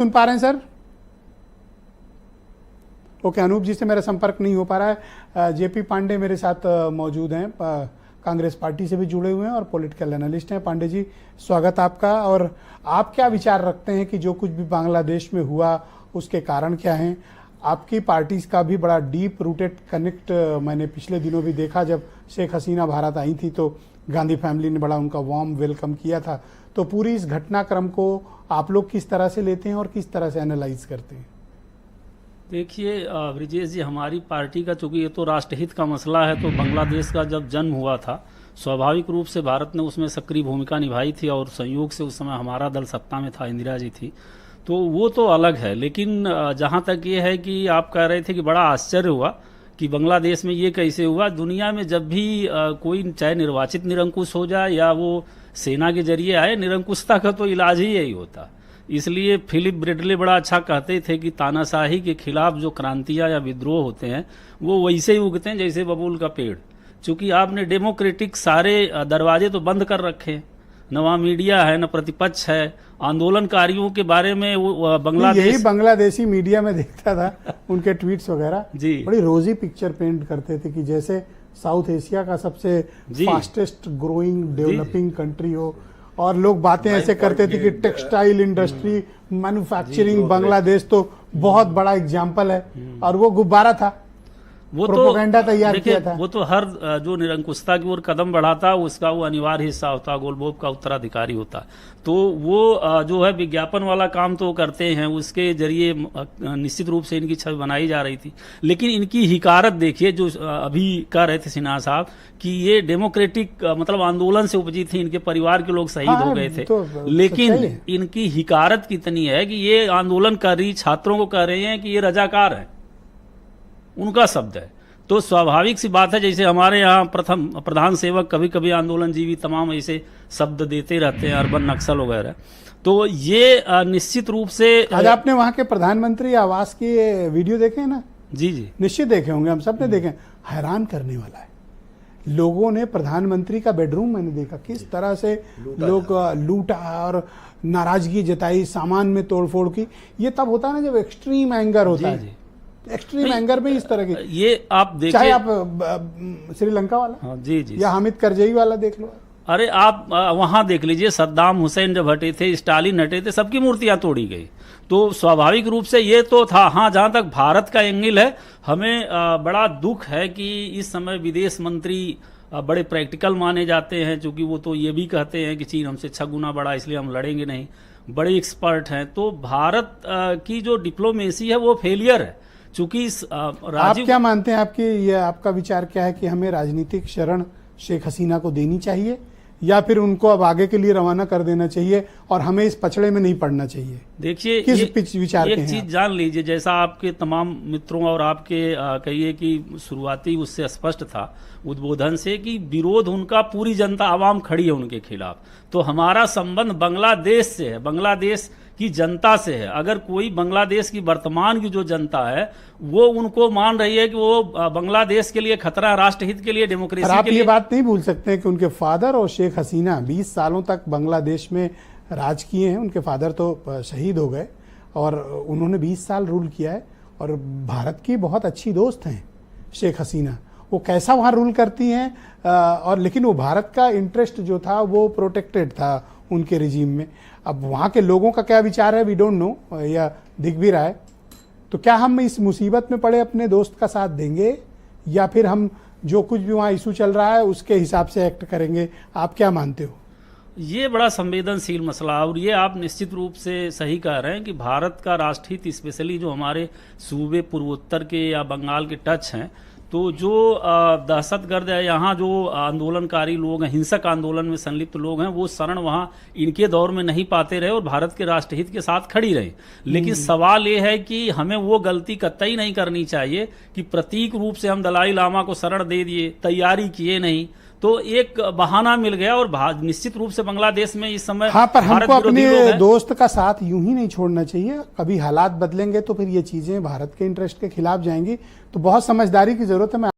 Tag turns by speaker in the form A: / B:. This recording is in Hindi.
A: सुन पा रहे हैं सर? ओके, अनूप जी से मेरा संपर्क नहीं हो पा रहा है। जेपी पांडे मेरे साथ मौजूद हैं, कांग्रेस पार्टी से भी जुड़े हुए हैं और पॉलिटिकल एनालिस्ट हैं। पांडे जी, स्वागत आपका। और आप क्या विचार रखते हैं कि जो कुछ भी बांग्लादेश में हुआ उसके कारण क्या हैं? आपकी पार्टी का भी बड़ा डीप रूटेड कनेक्ट मैंने पिछले दिनों भी देखा, जब शेख हसीना भारत आई थी तो गांधी फैमिली ने बड़ा उनका वार्म वेलकम किया था। तो पूरी इस घटनाक्रम को आप लोग किस तरह से लेते हैं और किस तरह से एनालाइज करते हैं?
B: देखिए ब्रिजेश जी, हमारी पार्टी का चूंकि ये तो राष्ट्रहित का मसला है, तो बांग्लादेश का जब जन्म हुआ था स्वाभाविक रूप से भारत ने उसमें सक्रिय भूमिका निभाई थी और संयोग से उस समय हमारा दल सत्ता में था, इंदिरा जी थी, तो वो तो अलग है। लेकिन जहाँ तक ये है कि आप कह रहे थे कि बड़ा आश्चर्य हुआ कि बांग्लादेश में ये कैसे हुआ। दुनिया में जब भी कोई चाहे निर्वाचित निरंकुश हो जाए या वो सेना के जरिए आए, निरंकुशता का तो इलाज ही यही होता। इसलिए फिलिप ब्रेडले बड़ा अच्छा कहते थे कि तानाशाही के खिलाफ जो क्रांतियां या विद्रोह होते हैं वो वैसे ही उगते हैं जैसे बबूल का पेड़। चूंकि आपने डेमोक्रेटिक सारे दरवाजे तो बंद कर रखे हैं, न वहाँ मीडिया है न प्रतिपक्ष है। आंदोलनकारियों के बारे में वो बांग्लादेश,
A: यही बांग्लादेशी मीडिया में देखता था उनके ट्वीट्स वगैरह
B: जी
A: बड़ी रोजी पिक्चर पेंट करते थे कि जैसे साउथ एशिया का सबसे फास्टेस्ट ग्रोइंग डेवलपिंग कंट्री हो, और लोग बातें ऐसे करते थे कि टेक्सटाइल इंडस्ट्री, मैन्युफैक्चरिंग, बांग्लादेश तो बहुत बड़ा एग्जाम्पल है। और वो गुब्बारा था,
B: वो
A: प्रोपेगेंडा तैयार किया था।
B: वो तो हर जो निरंकुशता की ओर कदम बढ़ाता उसका वो अनिवार्य हिस्सा होता, गोलबोब का उत्तराधिकारी होता। तो वो जो है विज्ञापन वाला काम तो करते हैं, उसके जरिए निश्चित रूप से इनकी छवि बनाई जा रही थी। लेकिन इनकी हिकारत देखिए, जो अभी कह रहे थे सिन्हा साहब कि ये डेमोक्रेटिक मतलब आंदोलन से उपजी थी, इनके परिवार के लोग शहीद हो गए थे।
A: तो
B: लेकिन इनकी हिकारत कितनी है कि ये आंदोलन कर रही छात्रों को कह रहे हैं कि ये रजाकार है, उनका शब्द है। तो स्वाभाविक सी बात है, जैसे हमारे यहाँ प्रथम प्रधान सेवक कभी कभी आंदोलन जीवी तमाम ऐसे शब्द देते रहते हैं, अर्बन नक्सल वगैरह। तो ये निश्चित रूप से
A: आज आपने वहाँ के प्रधानमंत्री आवास की वीडियो देखे ना? जी जी, निश्चित देखे होंगे, हम सब ने देखे। हैरान करने वाला है। लोगों ने प्रधानमंत्री का बेडरूम मैंने देखा किस तरह से लोग लूटा और नाराजगी जताई, सामान में तोड़फोड़ की। ये तब होता है ना जब एक्सट्रीम एंगर होता है। एक्सट्रीम एंगर में इस तरह की,
B: ये आप देखिए,
A: चाहे आप श्रीलंका वाला,
B: हाँ, जी जी,
A: या हामिद करजई वाला देख लो।
B: अरे आप वहां देख लीजिए, सद्दाम हुसैन जब हटे थे, स्टालिन हटे थे, सबकी मूर्तियां तोड़ी गई। तो स्वाभाविक रूप से ये तो था। हाँ, जहां तक भारत का एंगल है, हमें बड़ा दुख है कि इस समय विदेश मंत्री बड़े प्रैक्टिकल माने जाते हैं, क्योंकि वो तो ये भी कहते हैं कि चीन हमसे 6 गुना बड़ा, इसलिए हम लड़ेंगे नहीं, बड़े एक्सपर्ट हैं। तो भारत की जो डिप्लोमेसी है वो फेलियर है। चूंकि
A: आप क्या मानते हैं, आपकी ये आपका विचार क्या है कि हमें राजनीतिक शरण शेख हसीना को देनी चाहिए या फिर उनको अब आगे के लिए रवाना कर देना चाहिए और हमें इस पचड़े में नहीं पड़ना चाहिए?
B: देखिए,
A: किस विचार
B: एक चीज जान लीजिए, जैसा आपके तमाम मित्रों और आपके कहिए कि शुरुआती उससे स्पष्ट था उद्बोधन से कि विरोध उनका पूरी जनता आवाम खड़ी है उनके खिलाफ। तो हमारा संबंध बांग्लादेश से है, बांग्लादेश की जनता से है। अगर कोई बांग्लादेश की वर्तमान की जो जनता है वो उनको मान रही है कि वो बांग्लादेश के लिए खतरा, राष्ट्रहित के लिए, डेमोक्रेसी के लिए।
A: आप ये बात नहीं भूल सकते कि उनके फादर और शेख हसीना 20 सालों तक बांग्लादेश में राज किए हैं। उनके फादर तो शहीद हो गए और उन्होंने 20 साल रूल किया है, और भारत की बहुत अच्छी दोस्त हैं शेख हसीना। वो कैसा वहाँ रूल करती हैं, और लेकिन वो भारत का इंटरेस्ट जो था वो प्रोटेक्टेड था उनके रिजीम में। अब वहाँ के लोगों का क्या विचार है वी डोंट नो, या दिख भी रहा है। तो क्या हम इस मुसीबत में पड़े अपने दोस्त का साथ देंगे या फिर हम जो कुछ भी वहाँ इशू चल रहा है उसके हिसाब से एक्ट करेंगे? आप क्या मानते हो?
B: ये बड़ा संवेदनशील मसला, और ये आप निश्चित रूप से सही कह रहे हैं कि भारत का राष्ट्रहित, स्पेशली जो हमारे सूबे पूर्वोत्तर के या बंगाल के टच हैं, तो जो दहशतगर्द है, यहाँ जो आंदोलनकारी लोग हैं, हिंसक आंदोलन में संलिप्त लोग हैं, वो शरण वहाँ इनके दौर में नहीं पाते रहे और भारत के राष्ट्रहित के साथ खड़ी रही। लेकिन सवाल ये है कि हमें वो गलती कतई नहीं करनी चाहिए कि प्रतीक रूप से हम दलाई लामा को शरण दे दिए, तैयारी किए नहीं, तो एक बहाना मिल गया। और निश्चित रूप से बांग्लादेश में इस समय,
A: हाँ, पर हमको अपने दोस्त का साथ यूं ही नहीं छोड़ना चाहिए। कभी हालात बदलेंगे तो फिर ये चीजें भारत के इंटरेस्ट के खिलाफ जाएंगी। तो बहुत समझदारी की जरूरत है।